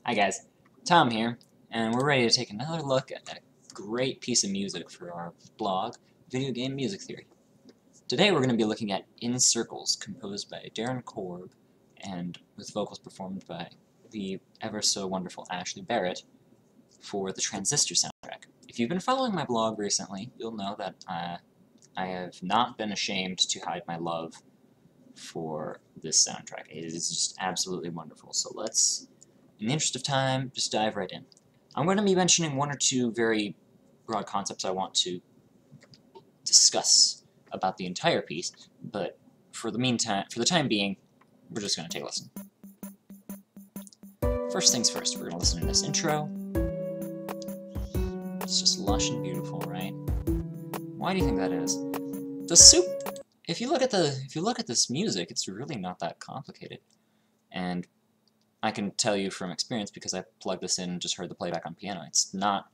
Hi guys, Tom here, and we're ready to take another look at a great piece of music for our blog, Video Game Music Theory. Today we're going to be looking at In Circles, composed by Darren Korb, and with vocals performed by the ever-so-wonderful Ashley Barrett for the Transistor soundtrack. If you've been following my blog recently, you'll know that I have not been ashamed to hide my love for this soundtrack. It is just absolutely wonderful. So let's, in the interest of time, just dive right in. I'm going to be mentioning one or two very broad concepts I want to discuss about the entire piece, but for the time being, we're just going to take a listen. First things first, we're going to listen to this intro. It's just lush and beautiful, right? Why do you think that is? The soup. If you look at this music, it's really not that complicated, and I can tell you from experience because I plugged this in and just heard the playback on piano. It's not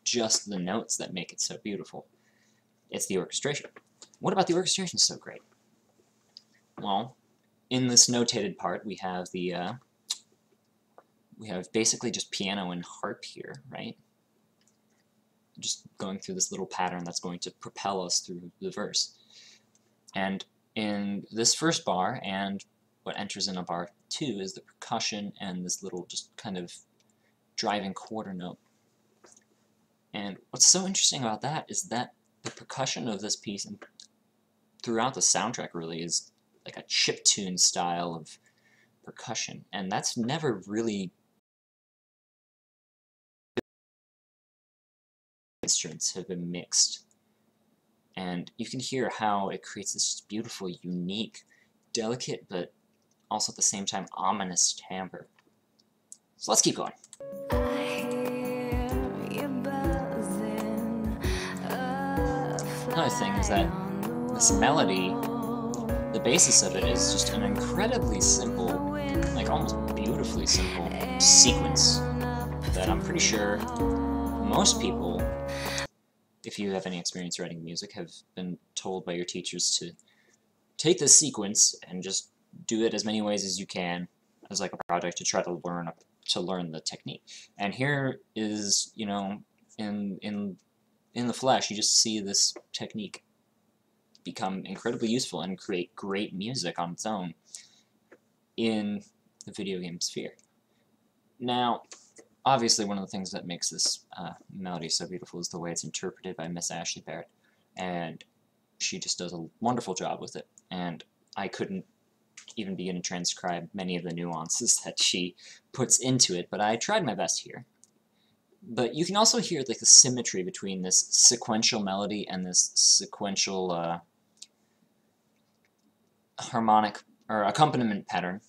just the notes that make it so beautiful. It's the orchestration. What about the orchestration so great? Well, in this notated part, we have basically just piano and harp here, right? Just going through this little pattern that's going to propel us through the verse. And in this first bar, and what enters in a bar 2 is the percussion and this little just kind of driving quarter note. And what's so interesting about that is that the percussion of this piece and throughout the soundtrack really is like a chiptune style of percussion, and that's never really instruments have been mixed. And you can hear how it creates this beautiful, unique, delicate, but also at the same time ominous timbre. So let's keep going. Another thing is that this melody, the basis of it is just an incredibly simple, like almost beautifully simple sequence that I'm pretty sure most people, if you have any experience writing music, have been told by your teachers to take this sequence and just do it as many ways as you can as like a project to try to learn the technique. And here is, you know, in the flesh, you just see this technique become incredibly useful and create great music on its own in the video game sphere. Now, obviously, one of the things that makes this melody so beautiful is the way it's interpreted by Miss Ashley Barrett, and she just does a wonderful job with it. And I couldn't even begin to transcribe many of the nuances that she puts into it, but I tried my best here. But you can also hear like the symmetry between this sequential melody and this sequential harmonic or accompaniment pattern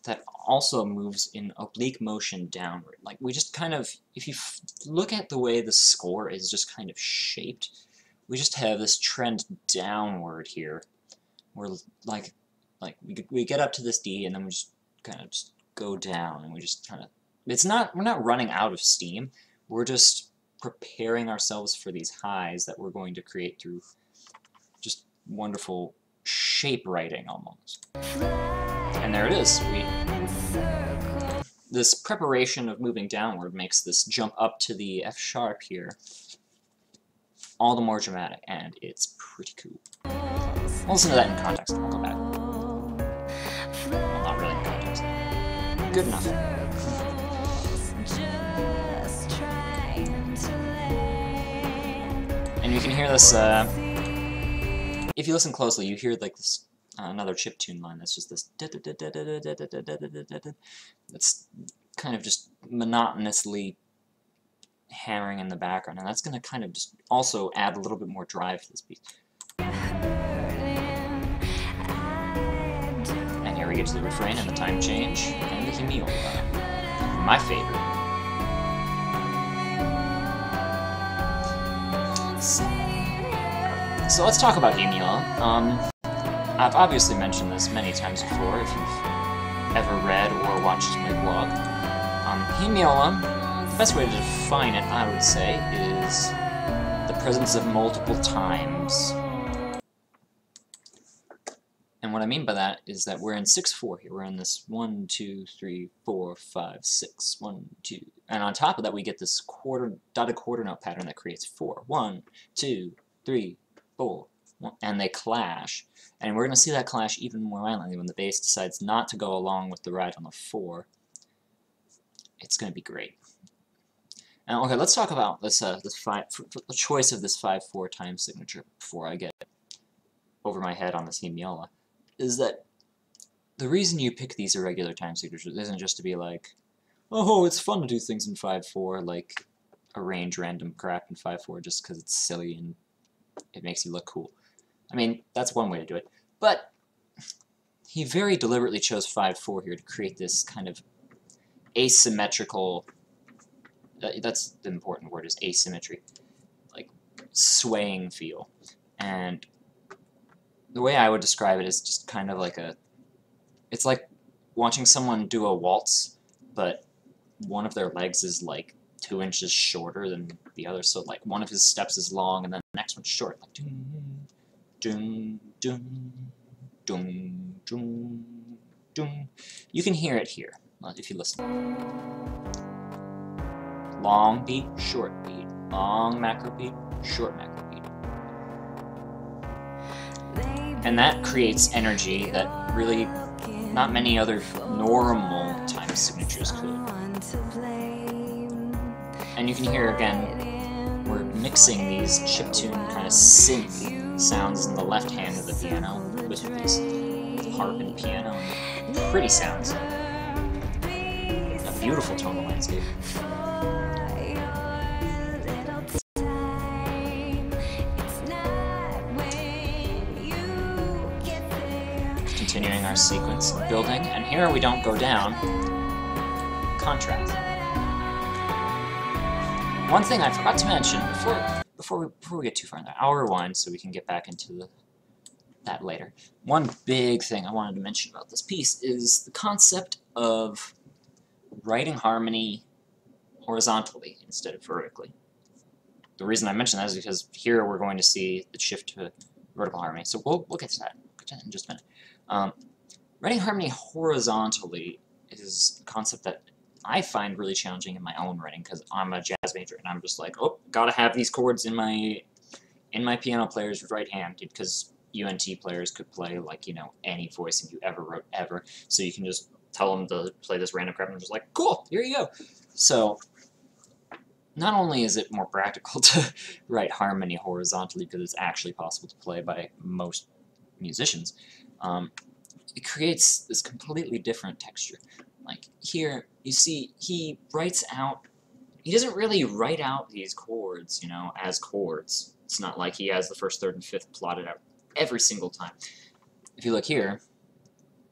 that also moves in oblique motion downward. Like we just kind of, if you look at the way the score is just kind of shaped, we just have this trend downward here. We're like we get up to this D and then we just kind of just go down, and we just kind of, we're not running out of steam. We're just preparing ourselves for these highs that we're going to create through just wonderful shape writing almost. And there it is. This preparation of moving downward makes this jump up to the F sharp here all the more dramatic, and it's pretty cool. We'll listen to that in context, and we'll go back. Well, not really in context. Good enough. And you can hear this, if you listen closely, you hear like this another chiptune line that's just this that's kind of just monotonously hammering in the background, and that's going to kind of just also add a little bit more drive to this piece. And here we get to the refrain and the time change and the Hemiola, my favorite. So let's talk about Hemiola. I've obviously mentioned this many times before if you've ever read or watched my blog. Hemiola, the best way to define it, I would say, is the presence of multiple times. And what what I mean by that is that we're in 6/4 here. We're in this 1, 2, 3, 4, 5, 6, 1, 2, and on top of that we get this dotted quarter note pattern that creates 4. 1, 2, 3, 4, and they clash. And we're going to see that clash even more violently when the bass decides not to go along with the ride on the 4. It's going to be great. Now, okay, let's talk about this the choice of this 5/4 time signature before I get over my head on this Hemiola. Is that the reason you pick these irregular time signatures isn't just to be like, oh, it's fun to do things in 5/4, like arrange random crap in 5/4 just because it's silly and it makes you look cool. I mean, that's one way to do it. But he very deliberately chose 5/4 here to create this kind of asymmetrical, that's the important word, is asymmetry, like swaying feel. And the way I would describe it is just kind of like it's like watching someone do a waltz, but one of their legs is like 2 inches shorter than the other, so like one of his steps is long and then the next one's short, like dun, dun, dun, dun, dun, dun. You can hear it here if you listen. Long beat, short beat, long macro beat, short macro beat. And that creates energy that really not many other normal time signatures could. And you can hear again, we're mixing these chiptune kind of synth sounds in the left hand of the piano with these harp and piano. Pretty sounds. A beautiful tonal landscape. Continuing our sequence of building, and here we don't go down. Contrast. One thing I forgot to mention before we get too far in the hour one, so we can get back into that later. One big thing I wanted to mention about this piece is the concept of writing harmony horizontally instead of vertically. The reason I mention that is because here we're going to see the shift to vertical harmony. So we'll get to that in just a minute. Writing harmony horizontally is a concept that I find really challenging in my own writing because I'm a jazz major and I'm just like, oh, gotta have these chords in my piano player's right hand, because UNT players could play like, you know, any voicing you ever wrote ever, so you can just tell them to play this random crap and I'm just like, cool, here you go. So not only is it more practical to write harmony horizontally because it's actually possible to play by most musicians, it creates this completely different texture. Like here, you see, he doesn't really write out these chords, you know, as chords. It's not like he has the first, third, and fifth plotted out every single time. If you look here,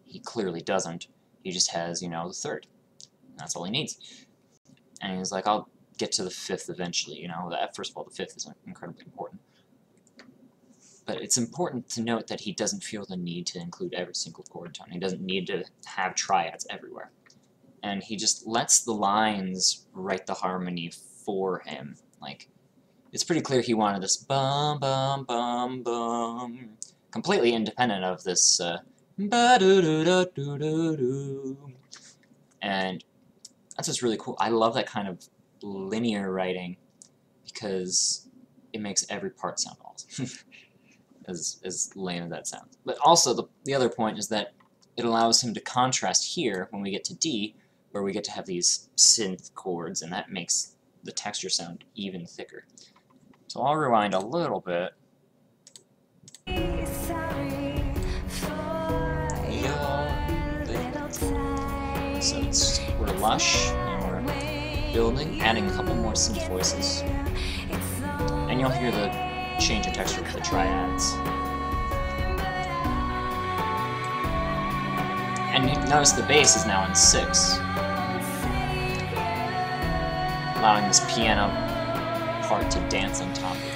he clearly doesn't. He just has, you know, the third. That's all he needs. And he's like, I'll get to the fifth eventually, you know. First of all, the fifth is incredibly important. But it's important to note that he doesn't feel the need to include every single chord tone. He doesn't need to have triads everywhere. And he just lets the lines write the harmony for him. Like, it's pretty clear he wanted this bum bum bum bum, completely independent of this ba-do-do-do-do-do-do. And that's just really cool. I love that kind of linear writing because it makes every part sound awesome. as lame as that sounds. But also, the other point is that it allows him to contrast here when we get to D, where we get to have these synth chords, and that makes the texture sound even thicker. So I'll rewind a little bit. So we're lush, and we're building, adding a couple more synth voices. And you'll hear the change in texture with the triads. And notice the bass is now in 6, allowing this piano part to dance on top of it.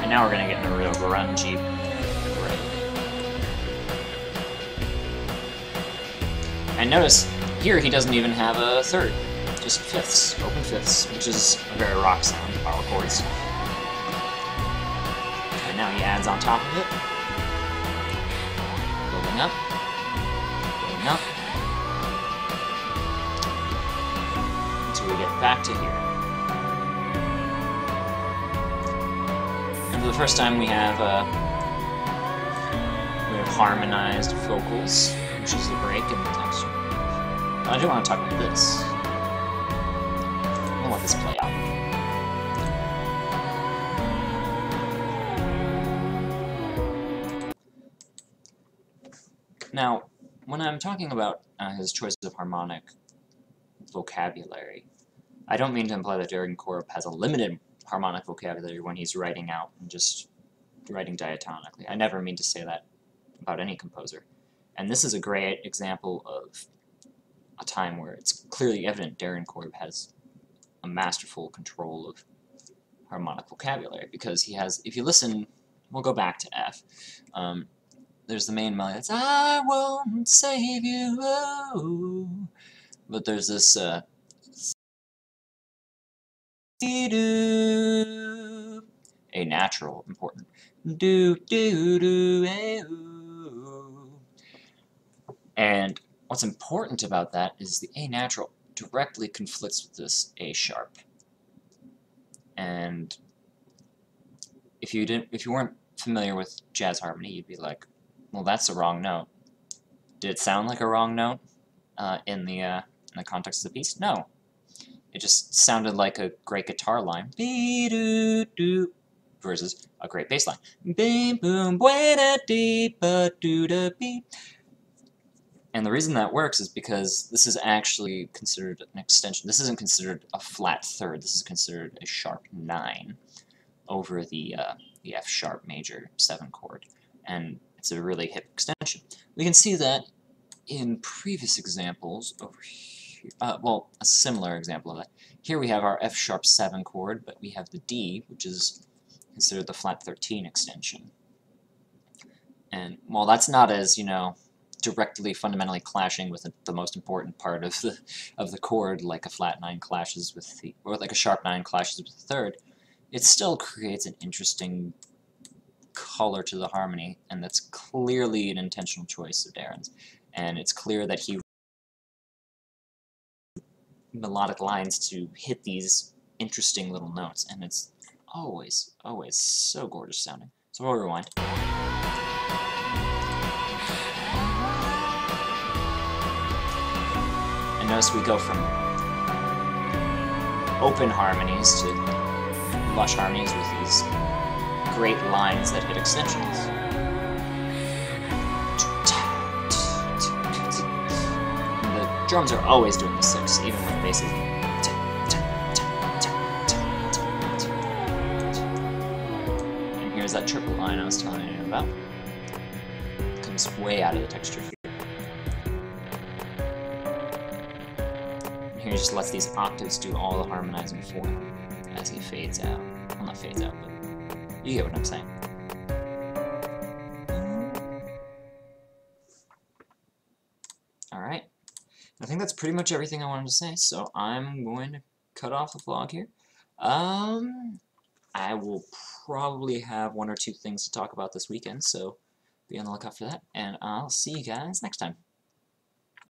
And now we're going to get in a real grungy break. And notice, here he doesn't even have a third. just fifths, open fifths, which is a very rock sound, power chords. And now he adds on top of it, building up, until we get back to here. And for the first time we have harmonized vocals, which is the break in the texture. But I do want to talk about this. I'll let this play out. Now, when I'm talking about his choice of harmonic vocabulary, I don't mean to imply that Darren Korb has a limited harmonic vocabulary when he's writing out and just writing diatonically. I never mean to say that about any composer. And this is a great example of a time where it's clearly evident Darren Korb has a masterful control of harmonic vocabulary, because he has, if you listen, we'll go back to F, there's the main melody that's I won't save you, oh. But there's this a natural, important do do do ooh. And what's important about that is the A natural directly conflicts with this A sharp. And if you weren't familiar with jazz harmony, you'd be like, well, that's a wrong note. Did it sound like a wrong note in the context of the piece? No. It just sounded like a great guitar line. Be-do-do, versus a great bass line. Bing boom dee-ba-doo-da-beep. And the reason that works is because this is actually considered an extension. This isn't considered a flat third. This is considered a sharp 9 over the F sharp major 7 chord. And it's a really hip extension. We can see that in previous examples over here. Well, a similar example of that. Here we have our F sharp 7 chord, but we have the D, which is considered the flat 13 extension. And while that's not as, you know, directly fundamentally clashing with the most important part of the chord, like a flat 9 clashes with the, or like a sharp 9 clashes with the third, it still creates an interesting color to the harmony, and that's clearly an intentional choice of Darren's. And it's clear that he melodic lines to hit these interesting little notes, and it's always, always so gorgeous sounding. So we'll rewind. And notice we go from open harmonies to lush harmonies with these great lines that hit extensions. And the drums are always doing the 6, even when the bass is. And here's that triple line I was telling you about. It comes way out of the texture here. And here he just lets these octaves do all the harmonizing for him as he fades out. Well, not fades out, but you get what I'm saying. Alright. I think that's pretty much everything I wanted to say, so I'm going to cut off the vlog here. I will probably have 1 or 2 things to talk about this weekend, so be on the lookout for that, and I'll see you guys next time.